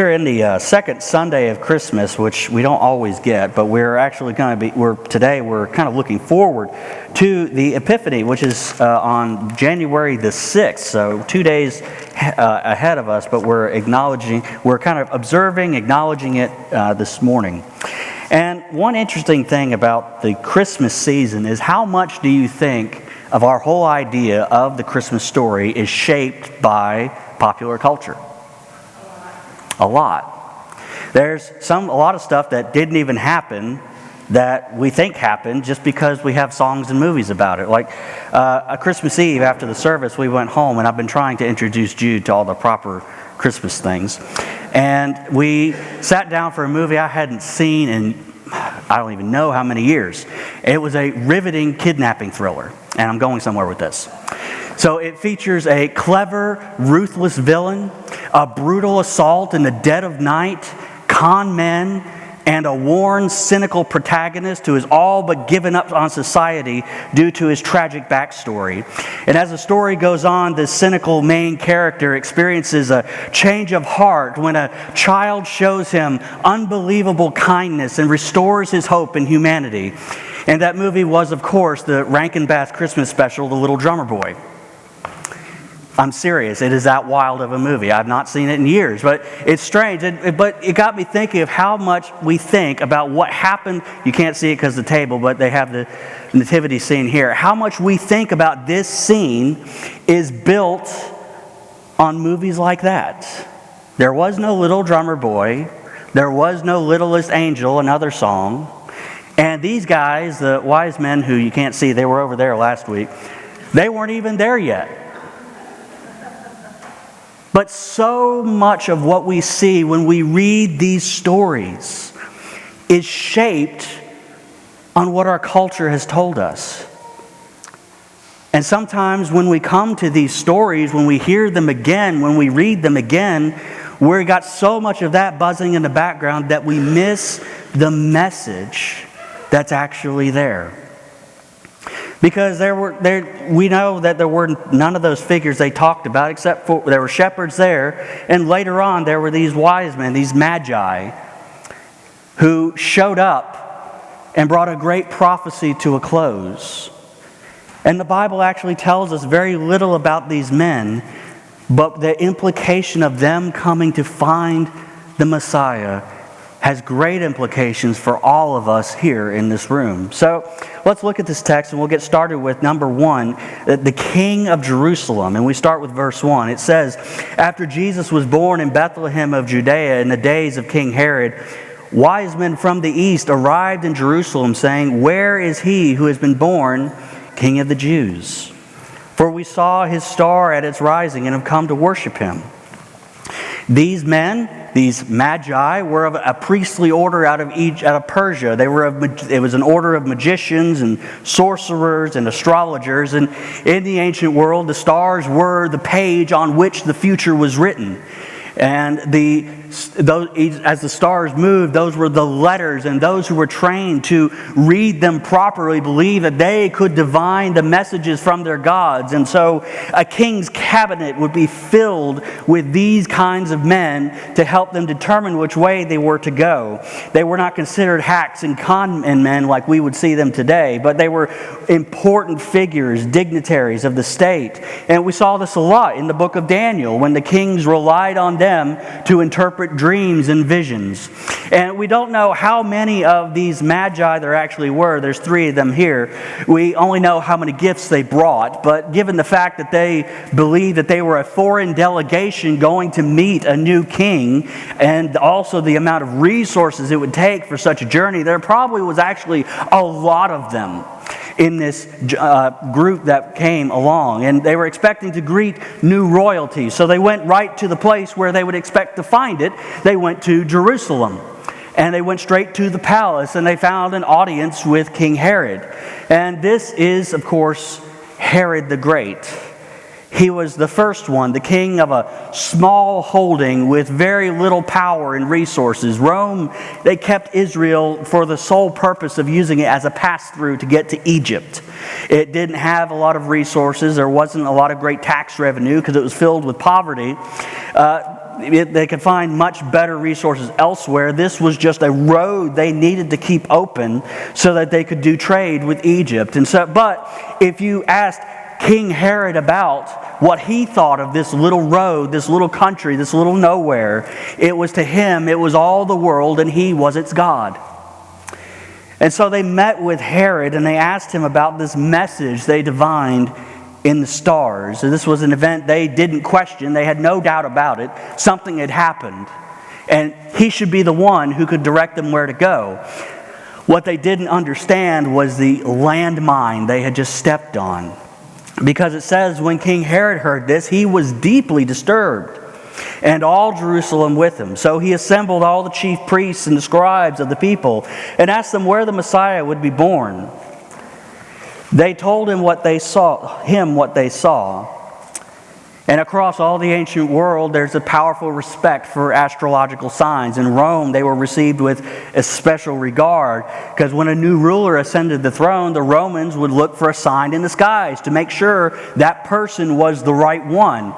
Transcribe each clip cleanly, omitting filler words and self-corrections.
We're in the second Sunday of Christmas, which we don't always get, but we're actually going to be, today we're kind of looking forward to the Epiphany, which is on January the 6th, so 2 days ahead of us, but we're kind of observing, acknowledging it this morning. And one interesting thing about the Christmas season is how much do you think of our whole idea of the Christmas story is shaped by popular culture? A lot. There's a lot of stuff that didn't even happen that we think happened just because we have songs and movies about it. Like a Christmas Eve after the service, we went home, and I've been trying to introduce Jude to all the proper Christmas things. And we sat down for a movie I hadn't seen in I don't even know how many years. It was a riveting kidnapping thriller, and I'm going somewhere with this. So it features a clever, ruthless villain, a brutal assault in the dead of night, con men, and a worn, cynical protagonist who is all but given up on society due to his tragic backstory. And as the story goes on, this cynical main character experiences a change of heart when a child shows him unbelievable kindness and restores his hope in humanity. And that movie was, of course, the Rankin Bass Christmas special, The Little Drummer Boy. I'm serious. It is that wild of a movie. I've not seen it in years, but it's strange. But it got me thinking of how much we think about what happened. You can't see it because of the table, but they have the nativity scene here. How much we think about this scene is built on movies like that. There was no Little Drummer Boy. There was no Littlest Angel, another song. And these guys, the wise men who you can't see, they were over there last week, they weren't even there yet. But so much of what we see when we read these stories is shaped on what our culture has told us. And sometimes when we come to these stories, when we hear them again, when we read them again, we've got so much of that buzzing in the background that we miss the message that's actually there. Because we know that there were none of those figures they talked about, except for there were shepherds there, and later on there were these wise men, these magi, who showed up and brought a great prophecy to a close. And the Bible actually tells us very little about these men, but the implication of them coming to find the Messiah has great implications for all of us here in this room. So let's look at this text, and we'll get started with number 1, the King of Jerusalem. And we start with verse 1. It says, "After Jesus was born in Bethlehem of Judea in the days of King Herod, wise men from the east arrived in Jerusalem, saying, 'Where is he who has been born King of the Jews? For we saw his star at its rising and have come to worship him.'" These men, these magi, were of a priestly order out of Persia. It was an order of magicians and sorcerers and astrologers. And in the ancient world, the stars were the page on which the future was written. And as the stars moved, those were the letters, and those who were trained to read them properly believed that they could divine the messages from their gods. And so a king's cabinet would be filled with these kinds of men to help them determine which way they were to go. They were not considered hacks and con men like we would see them today, but they were important figures, dignitaries of the state. And we saw this a lot in the book of Daniel, when the kings relied on them to interpret dreams and visions. And we don't know how many of these magi there actually were. There's 3 of them here. We only know how many gifts they brought, but given the fact that they believed that they were a foreign delegation going to meet a new king, and also the amount of resources it would take for such a journey, there probably was actually a lot of them in this group that came along. And they were expecting to greet new royalty. So they went right to the place where they would expect to find it. They went to Jerusalem. And they went straight to the palace, and they found an audience with King Herod. And this is, of course, Herod the Great. He was the first one, the king of a small holding with very little power and resources. Rome, they kept Israel for the sole purpose of using it as a pass-through to get to Egypt. It didn't have a lot of resources. There wasn't a lot of great tax revenue because it was filled with poverty. they could find much better resources elsewhere. This was just a road they needed to keep open so that they could do trade with Egypt. But if you asked King Herod about what he thought of this little road, this little country, this little nowhere, it was to him, it was all the world, and he was its God. And so they met with Herod and they asked him about this message they divined in the stars. And this was an event they didn't question. They had no doubt about it. Something had happened. And he should be the one who could direct them where to go. What they didn't understand was the landmine they had just stepped on. Because it says when King Herod heard this, he was deeply disturbed, and all Jerusalem with him. So he assembled all the chief priests and the scribes of the people and asked them where the Messiah would be born. They told him what they saw. And across all the ancient world, there's a powerful respect for astrological signs. In Rome, they were received with a special regard because when a new ruler ascended the throne, the Romans would look for a sign in the skies to make sure that person was the right one.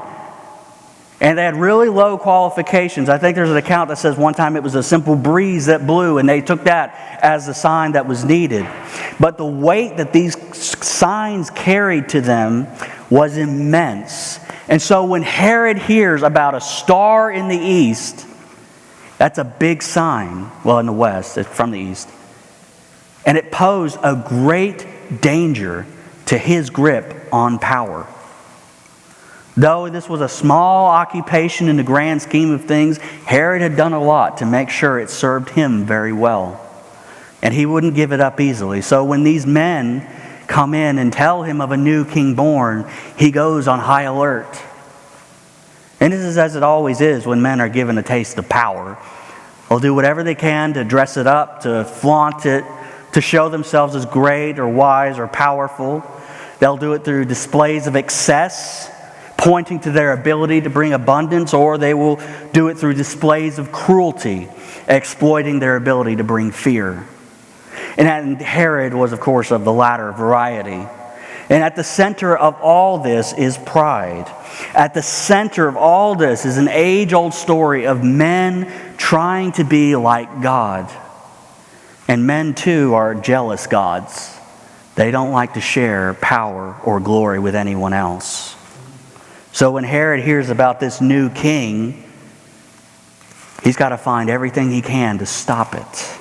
And they had really low qualifications. I think there's an account that says one time it was a simple breeze that blew, and they took that as the sign that was needed. But the weight that these signs carried to them was immense. And so when Herod hears about a star in the east, that's a big sign. Well, in the west, it's from the east. And it posed a great danger to his grip on power. Though this was a small occupation in the grand scheme of things, Herod had done a lot to make sure it served him very well. And he wouldn't give it up easily. So when these men come in and tell him of a new king born, he goes on high alert. And this is as it always is when men are given a taste of power. They'll do whatever they can to dress it up, to flaunt it, to show themselves as great or wise or powerful. They'll do it through displays of excess, pointing to their ability to bring abundance, or they will do it through displays of cruelty, exploiting their ability to bring fear. And Herod was, of course, of the latter variety. And at the center of all this is pride. At the center of all this is an age-old story of men trying to be like God. And men, too, are jealous gods. They don't like to share power or glory with anyone else. So when Herod hears about this new king, he's got to find everything he can to stop it.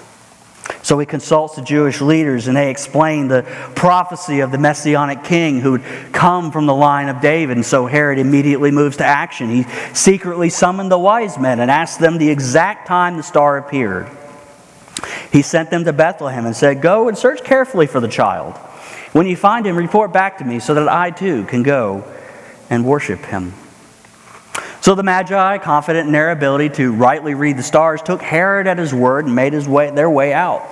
So he consults the Jewish leaders, and they explain the prophecy of the Messianic king who would come from the line of David. And so Herod immediately moves to action. He secretly summoned the wise men and asked them the exact time the star appeared. He sent them to Bethlehem and said, "Go and search carefully for the child. When you find him, report back to me so that I too can go and worship him." So the Magi, confident in their ability to rightly read the stars, took Herod at his word and made their way out.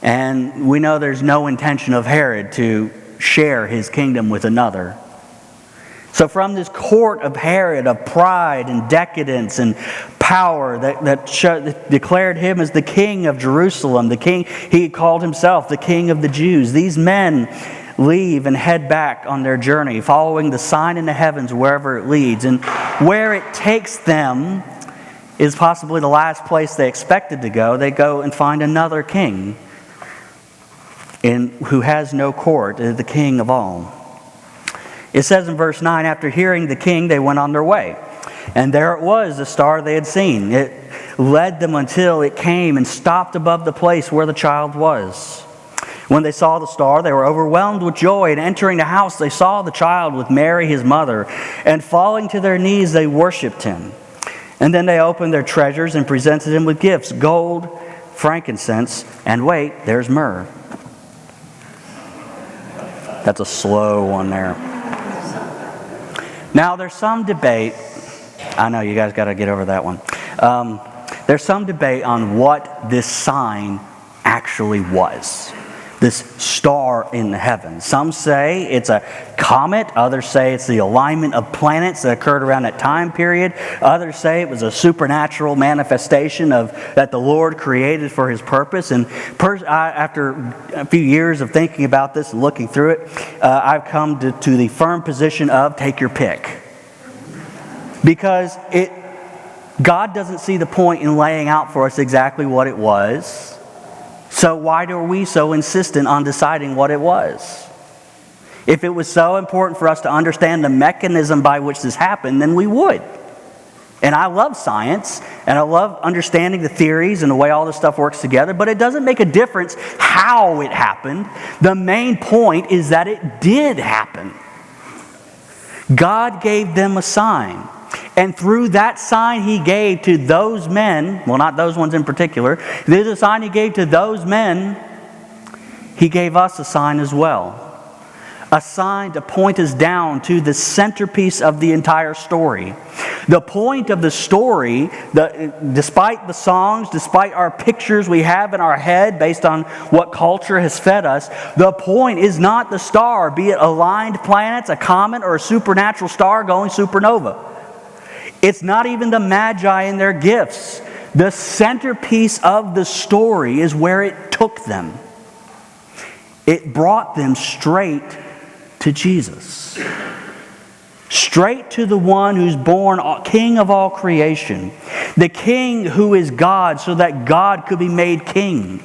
And we know there's no intention of Herod to share his kingdom with another. So from this court of Herod of pride and decadence and power that declared him as the king of Jerusalem, the king, he called himself the king of the Jews, these men leave and head back on their journey, following the sign in the heavens wherever it leads. And where it takes them is possibly the last place they expected to go. They go and find another king who has no court, the king of all. It says in verse 9, after hearing the king, they went on their way. And there it was, the star they had seen. It led them until it came and stopped above the place where the child was. When they saw the star, they were overwhelmed with joy, and entering the house, they saw the child with Mary, his mother, and falling to their knees, they worshipped him. And then they opened their treasures and presented him with gifts, gold, frankincense, and wait, there's myrrh. That's a slow one there. Now, there's some debate. I know you guys got to get over that one. There's some debate on what this sign actually was. This star in the heavens. Some say it's a comet. Others say it's the alignment of planets that occurred around that time period. Others say it was a supernatural manifestation that the Lord created for His purpose. And after a few years of thinking about this and looking through it, I've come to the firm position of take your pick. Because God doesn't see the point in laying out for us exactly what it was. So why are we so insistent on deciding what it was? If it was so important for us to understand the mechanism by which this happened, then we would. And I love science, and I love understanding the theories and the way all this stuff works together, but it doesn't make a difference how it happened. The main point is that it did happen. God gave them a sign. And through that sign He gave to those men, well, not those ones in particular, there's a sign He gave to those men, He gave us a sign as well. A sign to point us down to the centerpiece of the entire story. The point of the story, despite the songs, despite our pictures we have in our head based on what culture has fed us, the point is not the star, be it aligned planets, a comet, or a supernatural star going supernova. It's not even the Magi and their gifts. The centerpiece of the story is where it took them. It brought them straight to Jesus. Straight to the one who's born King of all creation. The King who is God so that God could be made King.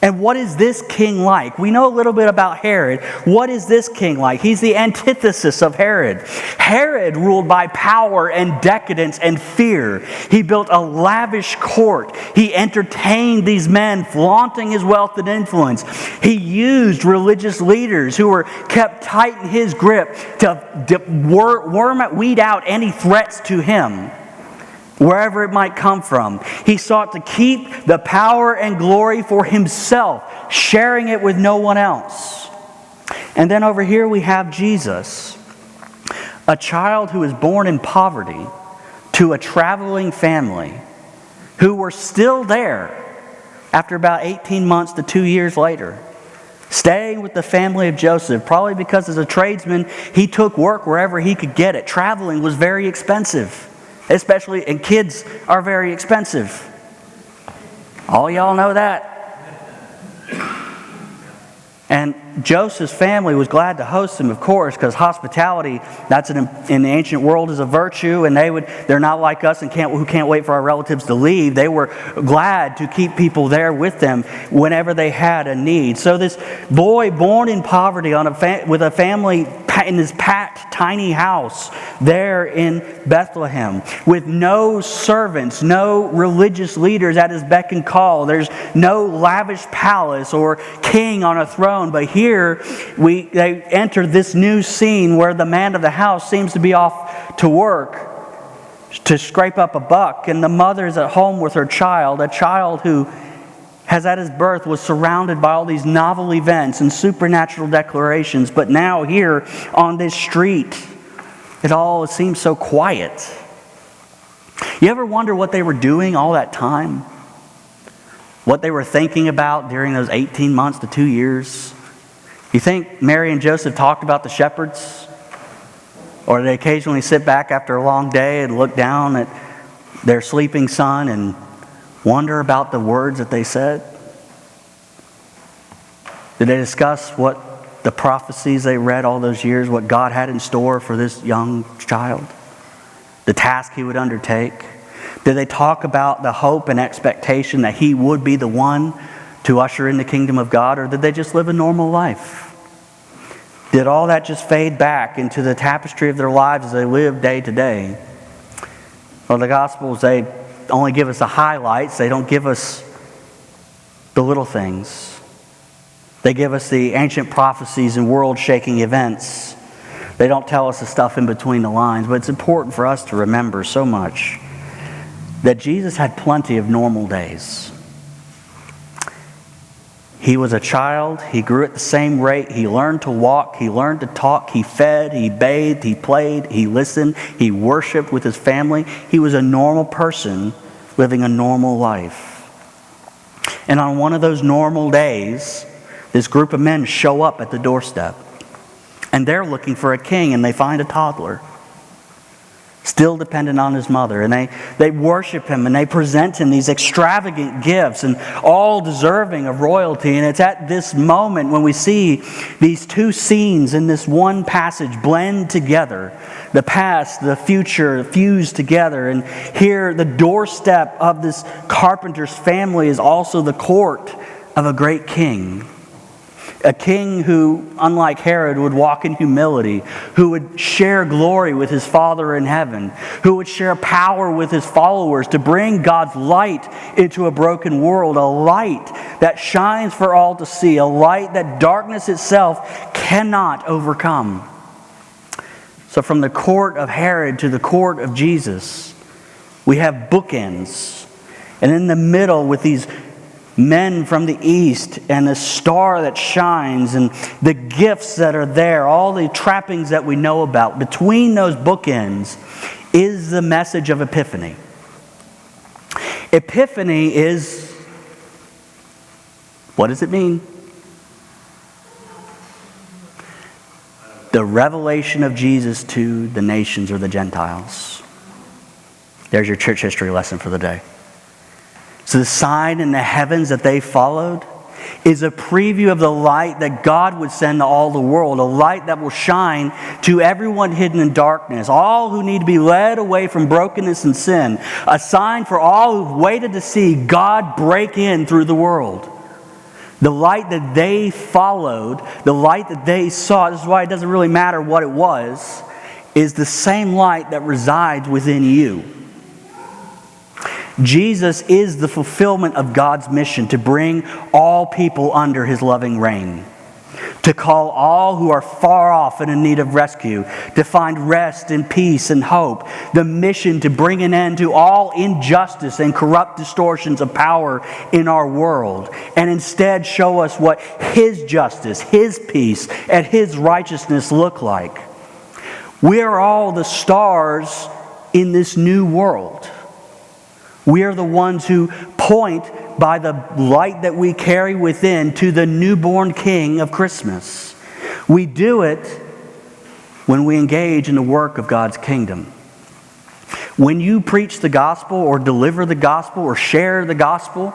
And what is this king like? We know a little bit about Herod. What is this king like? He's the antithesis of Herod. Herod ruled by power and decadence and fear. He built a lavish court. He entertained these men, flaunting his wealth and influence. He used religious leaders who were kept tight in his grip to weed out any threats to him, wherever it might come from. He sought to keep the power and glory for himself, sharing it with no one else. And then over here we have Jesus, a child who was born in poverty to a traveling family who were still there after about 18 months to 2 years later, staying with the family of Joseph, probably because as a tradesman, he took work wherever he could get it. Traveling was very expensive. Especially, and kids are very expensive. All y'all know that. And Joseph's family was glad to host him, of course, because hospitality, that's in the ancient world, is a virtue, and they're not like us and who can't wait for our relatives to leave. They were glad to keep people there with them whenever they had a need. So this boy born in poverty with a family in this packed, tiny house there in Bethlehem, with no servants, no religious leaders at his beck and call. There's no lavish palace or king on a throne, but here they enter this new scene where the man of the house seems to be off to work to scrape up a buck, and the mother's at home with her child, a child who has at his birth was surrounded by all these novel events and supernatural declarations, but now here on this street, it all seems so quiet. You ever wonder what they were doing all that time? What they were thinking about during those 18 months to 2 years? You think Mary and Joseph talked about the shepherds? Or did they occasionally sit back after a long day and look down at their sleeping son and wonder about the words that they said? Did they discuss what the prophecies they read all those years, what God had in store for this young child? The task he would undertake? Did they talk about the hope and expectation that he would be the one to usher in the kingdom of God? Or did they just live a normal life? Did all that just fade back into the tapestry of their lives as they lived day to day? Well, the Gospels, they only give us the highlights. They don't give us the little things. They give us the ancient prophecies and world-shaking events. They don't tell us the stuff in between the lines. But it's important for us to remember so much that Jesus had plenty of normal days. He was a child. He grew at the same rate. He learned to walk. He learned to talk. He fed. He bathed. He played. He listened. He worshiped with his family. He was a normal person living a normal life. And on one of those normal days, this group of men show up at the doorstep. And they're looking for a king, and they find a toddler still dependent on his mother. And they worship him and they present him these extravagant gifts and all deserving of royalty. And it's at this moment when we see these two scenes in this one passage blend together. The past, the future fused together. And here the doorstep of this carpenter's family is also the court of a great king. A king who, unlike Herod, would walk in humility, who would share glory with his Father in heaven, who would share power with his followers to bring God's light into a broken world, a light that shines for all to see, a light that darkness itself cannot overcome. So from the court of Herod to the court of Jesus, we have bookends. And in the middle, with these men from the east and the star that shines and the gifts that are there, all the trappings that we know about, between those bookends is the message of Epiphany. Epiphany is, what does it mean? The revelation of Jesus to the nations or the Gentiles. There's your church history lesson for the day. So the sign in the heavens that they followed is a preview of the light that God would send to all the world, a light that will shine to everyone hidden in darkness, all who need to be led away from brokenness and sin, a sign for all who've waited to see God break in through the world. The light that they followed, the light that they saw, this is why it doesn't really matter what it was, is the same light that resides within you. Jesus is the fulfillment of God's mission to bring all people under his loving reign, to call all who are far off and in need of rescue, to find rest and peace and hope, the mission to bring an end to all injustice and corrupt distortions of power in our world, and instead show us what his justice, his peace, and his righteousness look like. We are all the stars in this new world. We are the ones who point by the light that we carry within to the newborn King of Christmas. We do it when we engage in the work of God's kingdom. When you preach the gospel or deliver the gospel or share the gospel,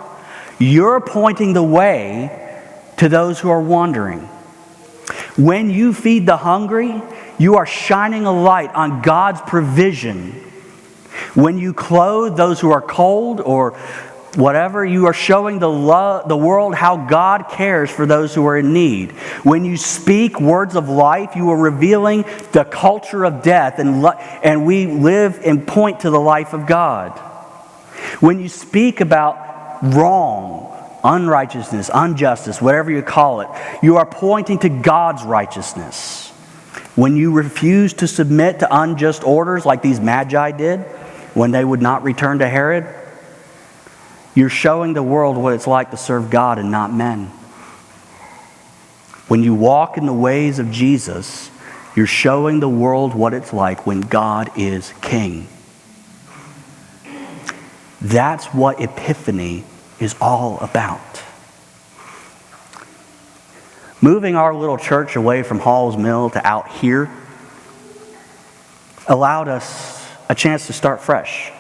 you're pointing the way to those who are wandering. When you feed the hungry, you are shining a light on God's provision. When you clothe those who are cold or whatever, you are showing the world how God cares for those who are in need. When you speak words of life, you are revealing the culture of death, and we live and point to the life of God. When you speak about wrong, unrighteousness, injustice, whatever you call it, you are pointing to God's righteousness. When you refuse to submit to unjust orders like these magi did, when they would not return to Herod, you're showing the world what it's like to serve God and not men. When you walk in the ways of Jesus, you're showing the world what it's like when God is king. That's what Epiphany is all about. Moving our little church away from Hall's Mill to out here allowed us a chance to start fresh.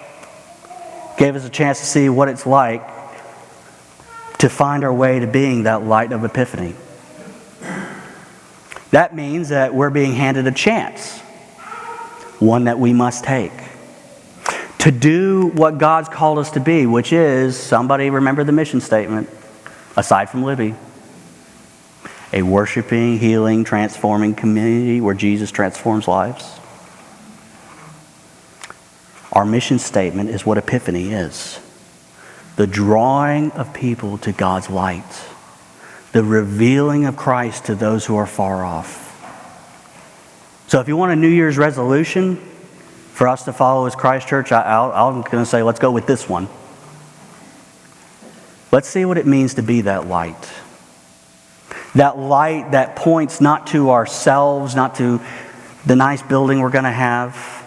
Gave us a chance to see what it's like to find our way to being that light of Epiphany. That means that we're being handed a chance, one that we must take, to do what God's called us to be, which is, somebody remember the mission statement, aside from Libby, a worshiping, healing, transforming community where Jesus transforms lives. Our mission statement is what Epiphany is. The drawing of people to God's light. The revealing of Christ to those who are far off. So if you want a New Year's resolution for us to follow as Christ Church, I'm going to say let's go with this one. Let's see what it means to be that light. That light that points not to ourselves, not to the nice building we're going to have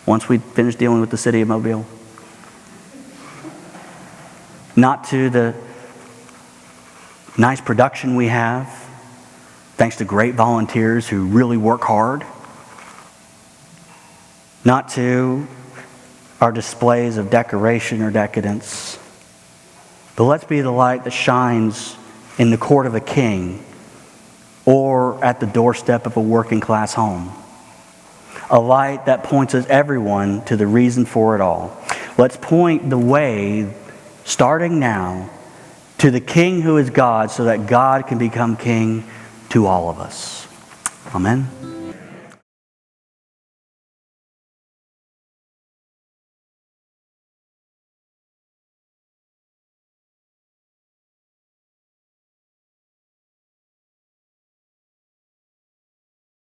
once we finish dealing with the city of Mobile. Not to the nice production we have, thanks to great volunteers who really work hard. not to our displays of decoration or decadence, but let's be the light that shines in the court of a king or at the doorstep of a working class home. A light that points us everyone to the reason for it all. Let's point the way, starting now, to the King who is God, so that God can become King to all of us. Amen.